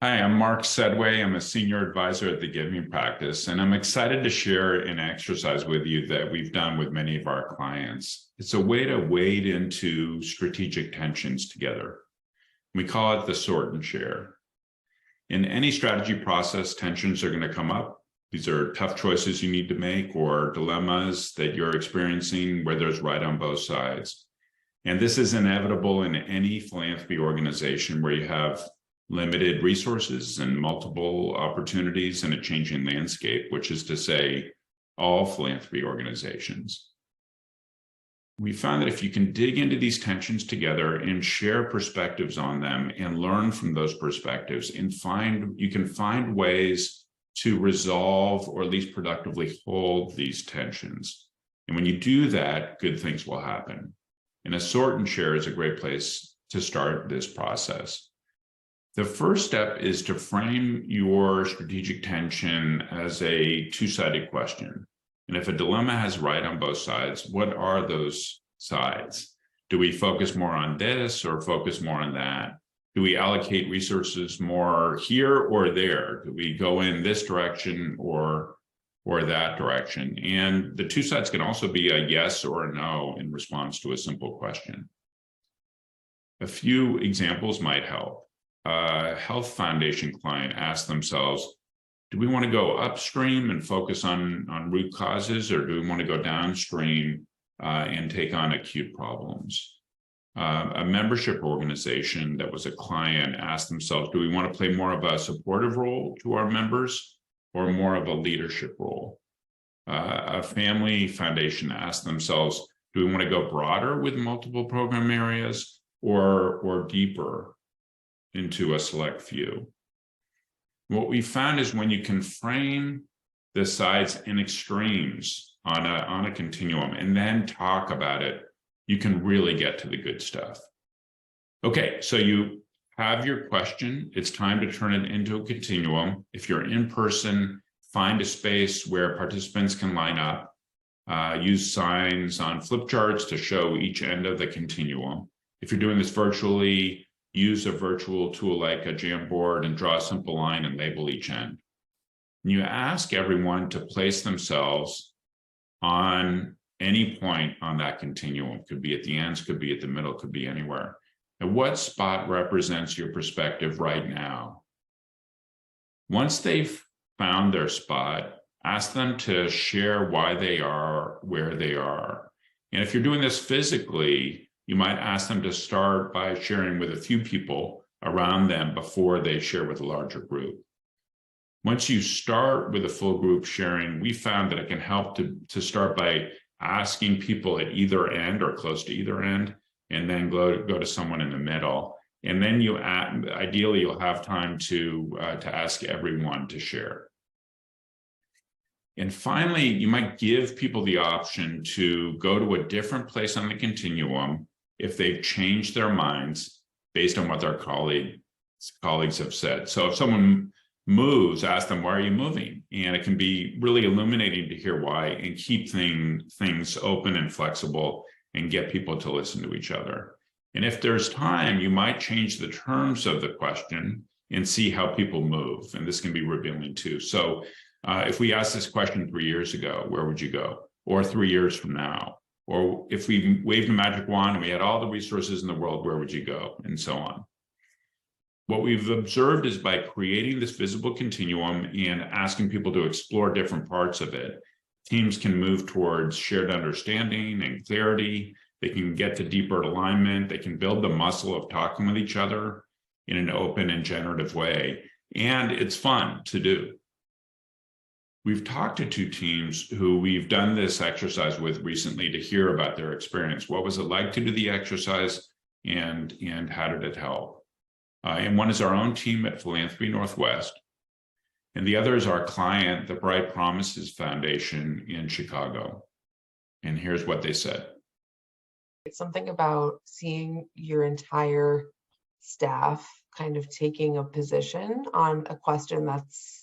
Hi, I'm Mark Sedway. I'm a senior advisor at the Giving Practice, and I'm excited to share an exercise with you that we've done with many of our clients. It's a way to wade into strategic tensions together. We call it the sort and share. In any strategy process, tensions are going to come up. These are tough choices you need to make or dilemmas that you're experiencing where there's right on both sides. And this is inevitable in any philanthropy organization where you have limited resources and multiple opportunities and a changing landscape, which is to say, all philanthropy organizations. We found that if you can dig into these tensions together and share perspectives on them and learn from those perspectives and you can find ways to resolve or at least productively hold these tensions. And when you do that, good things will happen. And a sort and share is a great place to start this process. The first step is to frame your strategic tension as a two-sided question. And if a dilemma has right on both sides, what are those sides? Do we focus more on this or focus more on that? Do we allocate resources more here or there? Do we go in this direction or that direction? And the two sides can also be a yes or a no in response to a simple question. A few examples might help. A health foundation client asked themselves, do we want to go upstream and focus on root causes, or do we want to go downstream and take on acute problems? A membership organization that was a client asked themselves, do we want to play more of a supportive role to our members or more of a leadership role? A family foundation asked themselves, do we want to go broader with multiple program areas or deeper into a select few? What we found is when you can frame the sides and extremes on a continuum and then talk about it, you can really get to the good stuff. Okay, so you have your question. It's time to turn it into a continuum. If you're in person, find a space where participants can line up. Use signs on flip charts to show each end of the continuum. If you're doing this virtually, use a virtual tool like a Jamboard and draw a simple line and label each end. And you ask everyone to place themselves on any point on that continuum. Could be at the ends, could be at the middle, could be anywhere. And what spot represents your perspective right now? Once they've found their spot, ask them to share why they are where they are. And if you're doing this physically, you might ask them to start by sharing with a few people around them before they share with a larger group. Once you start with a full group sharing, we found that it can help to start by asking people at either end or close to either end, and then go to someone in the middle. And then ideally, you'll have time to ask everyone to share. And finally, you might give people the option to go to a different place on the continuum if they've changed their minds based on what their colleagues have said. So if someone moves, ask them, why are you moving? And it can be really illuminating to hear why and keep things open and flexible and get people to listen to each other. And if there's time, you might change the terms of the question and see how people move. And this can be revealing too. So if we asked this question 3 years ago, where would you go? Or 3 years from now? Or if we waved a magic wand and we had all the resources in the world, where would you go? And so on. What we've observed is by creating this visible continuum and asking people to explore different parts of it, teams can move towards shared understanding and clarity. They can get to deeper alignment. They can build the muscle of talking with each other in an open and generative way. And it's fun to do. We've talked to two teams who we've done this exercise with recently to hear about their experience. What was it like to do the exercise, and how did it help? And one is our own team at Philanthropy Northwest, and the other is our client, the Bright Promises Foundation in Chicago. And here's what they said. It's something about seeing your entire staff kind of taking a position on a question that's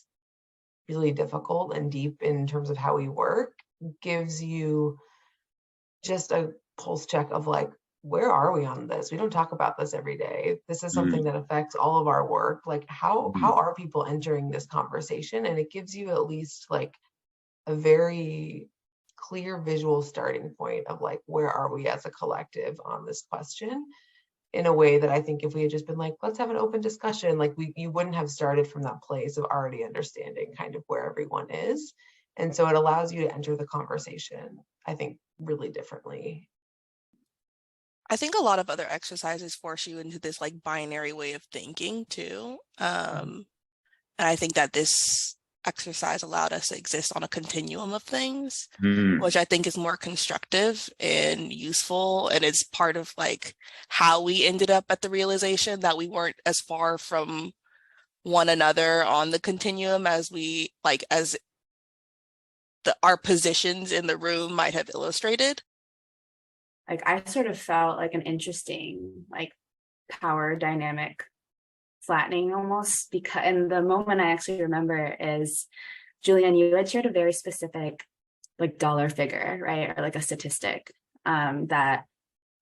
really difficult and deep in terms of how we work gives you just a pulse check of like, where are we on this? We don't talk about this every day. This is something that affects all of our work. Like how are people entering this conversation? And it gives you at least like a very clear visual starting point of like, where are we as a collective on this question, in a way that I think if we had just been like, let's have an open discussion, like you wouldn't have started from that place of already understanding kind of where everyone is. And so it allows you to enter the conversation, I think, really differently. I think a lot of other exercises force you into this like binary way of thinking too. And I think that this exercise allowed us to exist on a continuum of things, which I think is more constructive and useful. And it's part of like how we ended up at the realization that we weren't as far from one another on the continuum as we like, as our positions in the room might have illustrated. Like I sort of felt like an interesting like power dynamic flattening almost, because and the moment I actually remember is, JulieAnne, you had shared a very specific like dollar figure, right? Or like a statistic that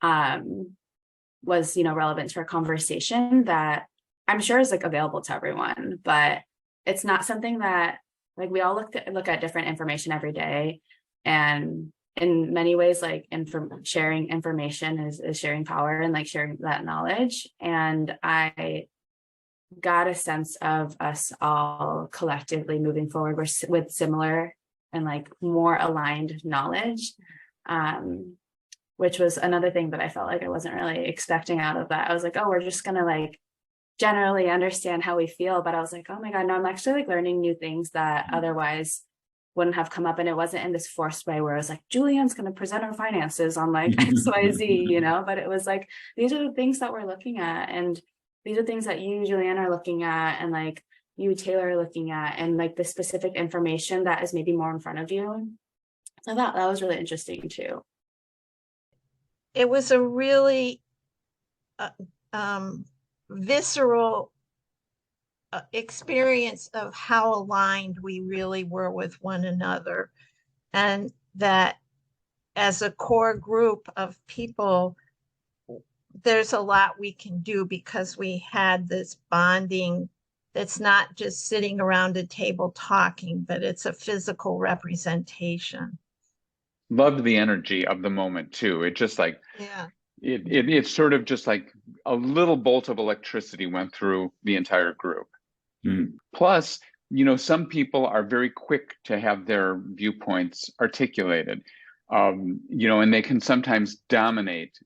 was, you know, relevant to our conversation that I'm sure is like available to everyone, but it's not something that like we all look at different information every day. And in many ways, like sharing information is sharing power and like sharing that knowledge. And I got a sense of us all collectively moving forward with similar and like more aligned knowledge, which was another thing that I felt like I wasn't really expecting out of that. I was like, oh, we're just gonna like generally understand how we feel, but I was like, oh my God, no, I'm actually like learning new things that otherwise wouldn't have come up. And it wasn't in this forced way where I was like, JulieAnne's going to present her finances on like XYZ, you know, but it was like, these are the things that we're looking at. And these are things that you, JulieAnne, are looking at, and like you, Taylor, are looking at, and like the specific information that is maybe more in front of you. I thought that was really interesting too. It was a really visceral experience of how aligned we really were with one another, and that as a core group of people, there's a lot we can do because we had this bonding that's not just sitting around a table talking, but it's a physical representation. Loved the energy of the moment too. It just like, yeah, it's sort of just like a little bolt of electricity went through the entire group. Plus, you know, some people are very quick to have their viewpoints articulated, you know, and they can sometimes dominate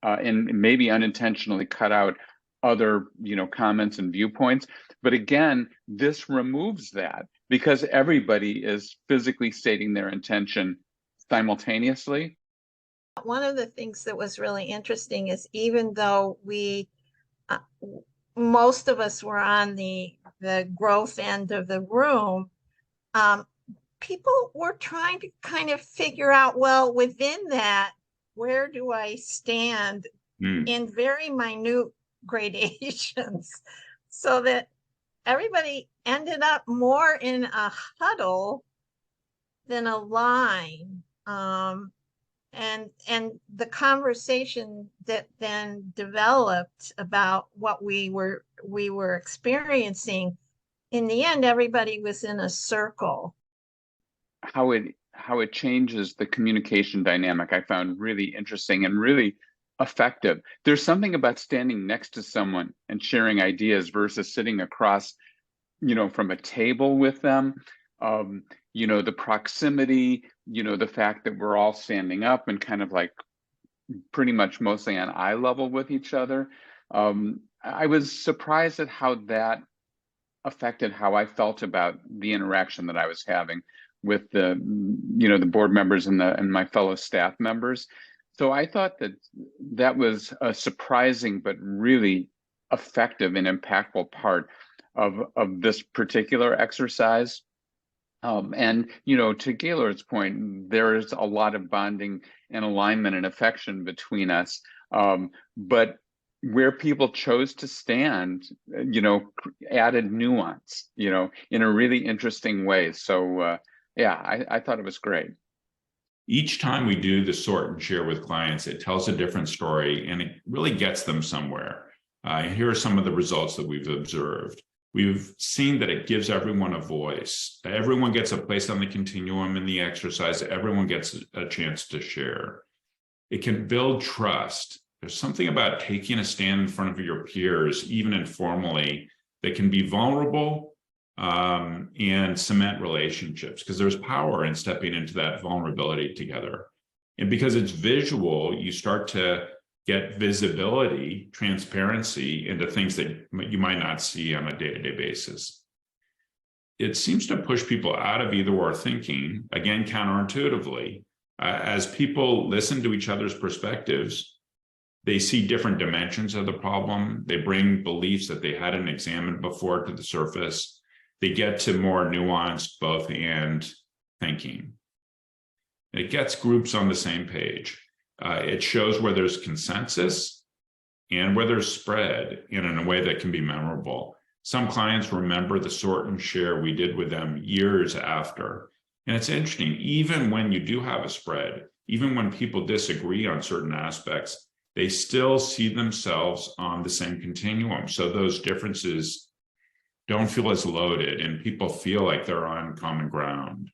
and maybe unintentionally cut out other, you know, comments and viewpoints. But again, this removes that because everybody is physically stating their intention simultaneously. One of the things that was really interesting is even though we, most of us were on the growth end of the room, people were trying to kind of figure out, well, within that, where do I stand in very minute gradations, so that everybody ended up more in a huddle than a line. And the conversation that then developed about what we were experiencing, in the end, everybody was in a circle. How it changes the communication dynamic, I found really interesting and really effective. There's something about standing next to someone and sharing ideas versus sitting across, you know, from a table with them. You know, the proximity, you know, the fact that we're all standing up and kind of like pretty much mostly on eye level with each other. I was surprised at how that affected how I felt about the interaction that I was having with the, you know, the board members and my fellow staff members. So I thought that was a surprising but really effective and impactful part of this particular exercise. And, you know, to Gaylor's point, there is a lot of bonding and alignment and affection between us. But where people chose to stand, you know, added nuance, you know, in a really interesting way. So, yeah, I thought it was great. Each time we do the sort and share with clients, it tells a different story and it really gets them somewhere. Here are some of the results that we've observed. We've seen that it gives everyone a voice. Everyone gets a place on the continuum in the exercise. Everyone gets a chance to share. It can build trust. There's something about taking a stand in front of your peers, even informally, that can be vulnerable and cement relationships, because there's power in stepping into that vulnerability together. And because it's visual, you start to get visibility, transparency into things that you might not see on a day-to-day basis. It seems to push people out of either or thinking, again, counterintuitively. As people listen to each other's perspectives, they see different dimensions of the problem. They bring beliefs that they hadn't examined before to the surface. They get to more nuanced both and thinking. It gets groups on the same page. It shows where there's consensus and where there's spread in a way that can be memorable. Some clients remember the sort and share we did with them years after. And it's interesting, even when you do have a spread, even when people disagree on certain aspects, they still see themselves on the same continuum. So those differences don't feel as loaded and people feel like they're on common ground.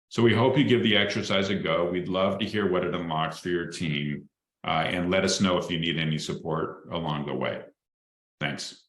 So we hope you give the exercise a go. We'd love to hear what it unlocks for your team and let us know if you need any support along the way. Thanks.